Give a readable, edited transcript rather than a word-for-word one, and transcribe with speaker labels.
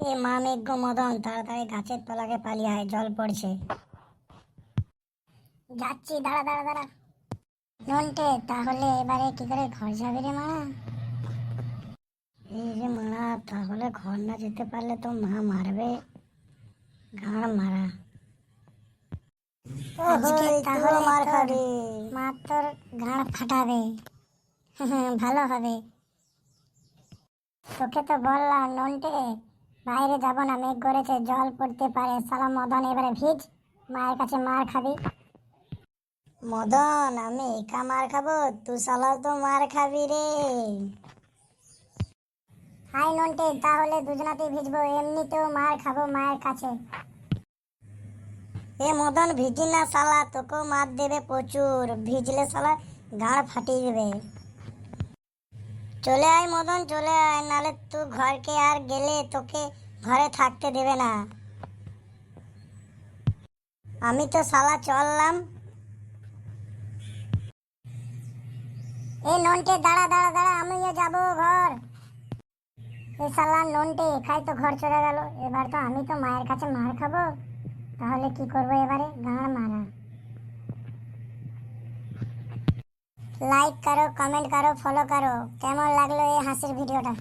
Speaker 1: এ মা মেঘ মদন, তাড়াতাড়ি গাছের তলাকে পালিয়ে আয়, জল পড়ছে। যাচ্ছি, দাঁড়া দাঁড়া দাঁড়া। নন্টে, তাহলে এবারে কি করে ঘর যাবে রে মা? এই রে মারা, তাহলে ঘর না যেতে পারলে তো মা মারবে, গাঁড় মারা। আজকে তাহলে মার খাবে, মা তোর গাঁড় ফাটাবে। ভালো হবে। তোকে তো বললাম নন্টে, বাইরে যাব না, মেঘ করেছে, জল পড়তে পারে। শালা মদন, এবারে ভিজ, মায়ের কাছে মার খাবি। মদন, আমি একা মার খাবো? তুই শালা তো মার খাবি রে। হাই নন্টে, তাহলে দুজনাতেই ভিজবো, এমনিতেও মার খাবো মায়ের কাছে। এ মদন, ভিজি না শালা, তোকেও মার দেবে প্রচুর, ভিজলে শালা গাঁড় ফাটিয়ে দেবে। চলে আয় মদন, চলে আয়, নালে তুই ঘরকে আর গেলে তোকে ঘরে থাকতে দেবে না। আমি তো শালা চললাম। এই নন্টে, দাঁড়া দাঁড়া দাঁড়া, আমিও যাবো ঘর। এই শালা নন্টে, একাই তো ঘর চলে গেল, এবার তো আমি তো মায়ের কাছে মার খাবো। তাহলে কি করবো এবারে? গাঁড় মারা। লাইক করো, কমেন্ট করো, ফলো করো। কেমন লাগলো এই হাসির ভিডিওটা?